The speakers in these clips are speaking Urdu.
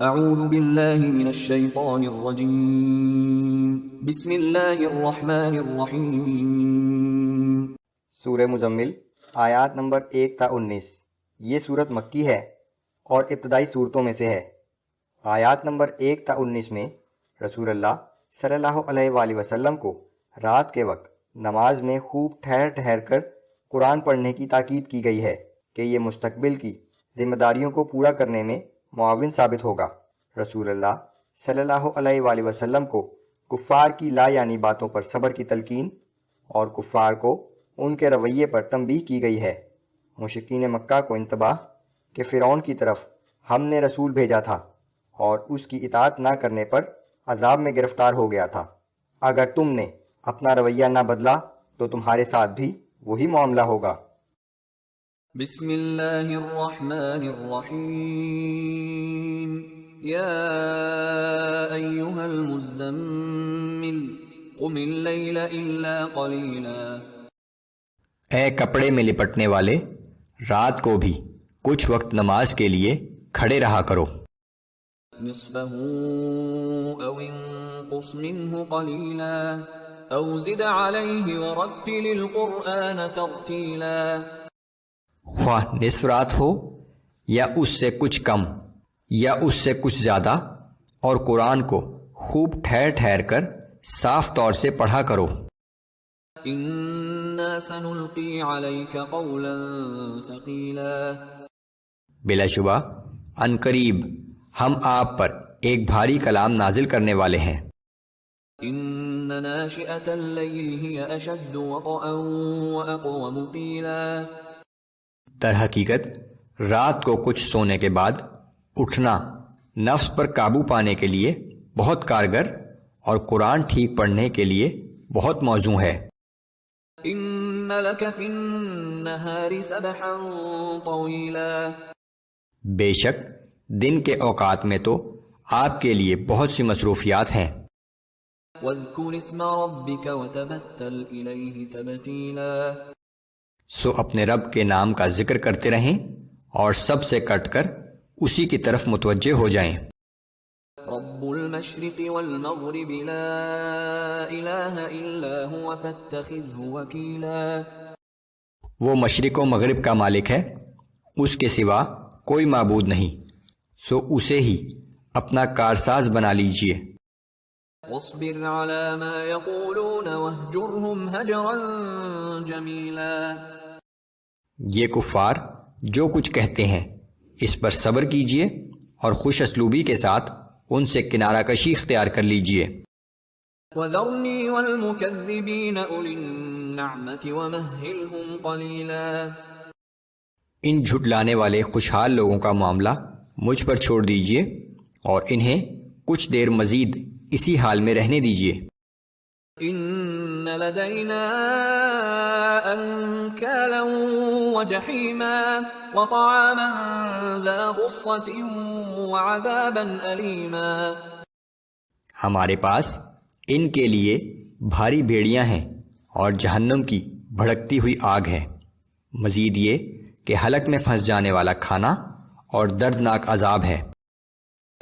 اعوذ باللہ من الشیطان الرجیم بسم اللہ الرحمن الرحیم۔ سورہ مزمل آیات نمبر 1 تا 19۔ یہ صورت مکی ہے اور ابتدائی صورتوں میں سے ہے۔ آیات نمبر 1 تا 19 میں رسول اللہ صلی اللہ علیہ وآلہ وسلم کو رات کے وقت نماز میں خوب ٹھہر ٹھہر کر قرآن پڑھنے کی تاکید کی گئی ہے کہ یہ مستقبل کی ذمہ داریوں کو پورا کرنے میں معاون ثابت ہوگا۔ رسول اللہ صلی اللہ علیہ وآلہ وسلم کو کفار کی لا یعنی باتوں پر صبر کی تلقین اور کفار کو ان کے رویے پر تنبیہ کی گئی ہے۔ مشرکین مکہ کو انتباہ کہ فرعون کی طرف ہم نے رسول بھیجا تھا اور اس کی اطاعت نہ کرنے پر عذاب میں گرفتار ہو گیا تھا، اگر تم نے اپنا رویہ نہ بدلا تو تمہارے ساتھ بھی وہی معاملہ ہوگا۔ بسم اللہ الرحمن الرحیم۔ یا ایہا المزمل قم اللیل الا قلیلا۔ اے کپڑے میں لپٹنے والے، رات کو بھی کچھ وقت نماز کے لیے کھڑے رہا کرو۔ نصفہ او انقص منہ قلیلا او زد علیہ ورتل القرآن ترتیلا۔ خواہ نصف رات ہو یا اس سے کچھ کم یا اس سے کچھ زیادہ، اور قرآن کو خوب ٹھہر ٹھہر کر صاف طور سے پڑھا کرو۔ انا سنلقی علیک قولا ثقیلا۔ بلا شبہ عنقریب ہم آپ پر ایک بھاری کلام نازل کرنے والے ہیں۔ ان ناشئة اللیل ہی اشد وطئا واقوم قیلا۔ در حقیقت رات کو کچھ سونے کے بعد اٹھنا نفس پر قابو پانے کے لیے بہت کارگر اور قرآن ٹھیک پڑھنے کے لیے بہت موزوں ہے۔ ان لک فی النہار سبحا طویلا۔ بے شک دن کے اوقات میں تو آپ کے لیے بہت سی مصروفیات ہیں۔ واذکر اسم ربک وتبتل الیہ تبتیلا۔ سو اپنے رب کے نام کا ذکر کرتے رہیں اور سب سے کٹ کر اسی کی طرف متوجہ ہو جائیں۔ رب المشرق والمغرب لا الہ الا هو فاتخذه وکیلا۔ وہ مشرق و مغرب کا مالک ہے، اس کے سوا کوئی معبود نہیں، سو اسے ہی اپنا کارساز بنا لیجئے۔ واصبر على ما يقولون واهجرهم هجرا جمیلا۔ یہ کفار جو کچھ کہتے ہیں اس پر صبر کیجئے اور خوش اسلوبی کے ساتھ ان سے کنارہ کشی اختیار کر لیجئے۔ وذرنی والمکذبین اولی النعمت ومہلہم قلیلا۔ ان جھٹلانے والے خوشحال لوگوں کا معاملہ مجھ پر چھوڑ دیجئے اور انہیں کچھ دیر مزید اسی حال میں رہنے دیجئے۔ ان لدینا انکالا وجحیما وطعاما ذا غصة وعذابا علیما۔ ہمارے پاس ان کے لیے بھاری بھیڑیاں ہیں اور جہنم کی بھڑکتی ہوئی آگ ہے، مزید یہ کہ حلق میں پھنس جانے والا کھانا اور دردناک عذاب ہے۔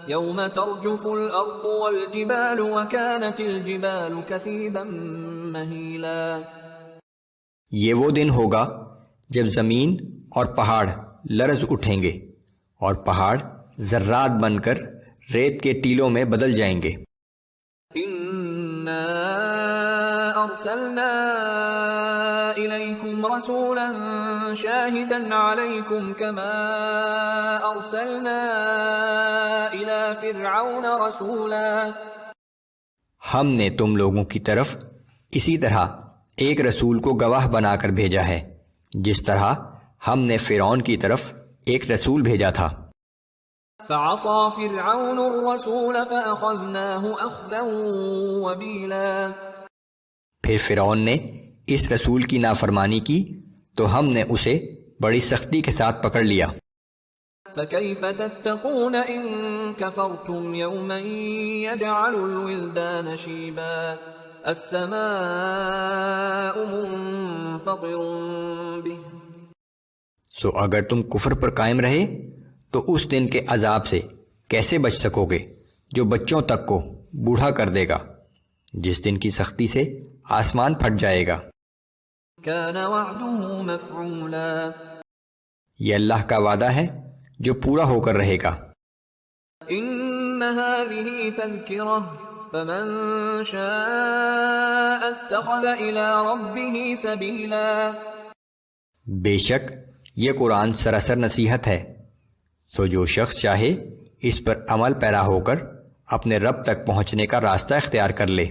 یوم ترجف الارض والجبال وکانت الجبال کثیبا مہیلا۔ یہ وہ دن ہوگا جب زمین اور پہاڑ لرز اٹھیں گے اور پہاڑ ذرات بن کر ریت کے ٹیلوں میں بدل جائیں گے۔ انا ارسلنا الیکم رسولا شاہدا علیکم کما ارسلنا الی فرعون رسولا۔ ہم نے تم لوگوں کی طرف اسی طرح ایک رسول کو گواہ بنا کر بھیجا ہے جس طرح ہم نے فرعون کی طرف ایک رسول بھیجا تھا۔ فعصى فرعون الرسول فأخذناه أخذا وبيلا۔ پھر فرعون نے اس رسول کی نافرمانی کی تو ہم نے اسے بڑی سختی کے ساتھ پکڑ لیا۔ فكيف تتقون إن كفرتم يوما يجعل الولدان شيبا السماء منفطر به۔ سو اگر تم کفر پر قائم رہے تو اس دن کے عذاب سے کیسے بچ سکو گے جو بچوں تک کو بوڑھا کر دے گا، جس دن کی سختی سے آسمان پھٹ جائے گا۔ كان وعده مفعولا یہ اللہ کا وعدہ ہے جو پورا ہو کر رہے گا۔ إن هذه تذكرة فمن شاء اتخذ إلى ربه سبيلا بے شک یہ قرآن سراسر نصیحت ہے، تو جو شخص چاہے اس پر عمل پیرا ہو کر اپنے رب تک پہنچنے کا راستہ اختیار کر لے۔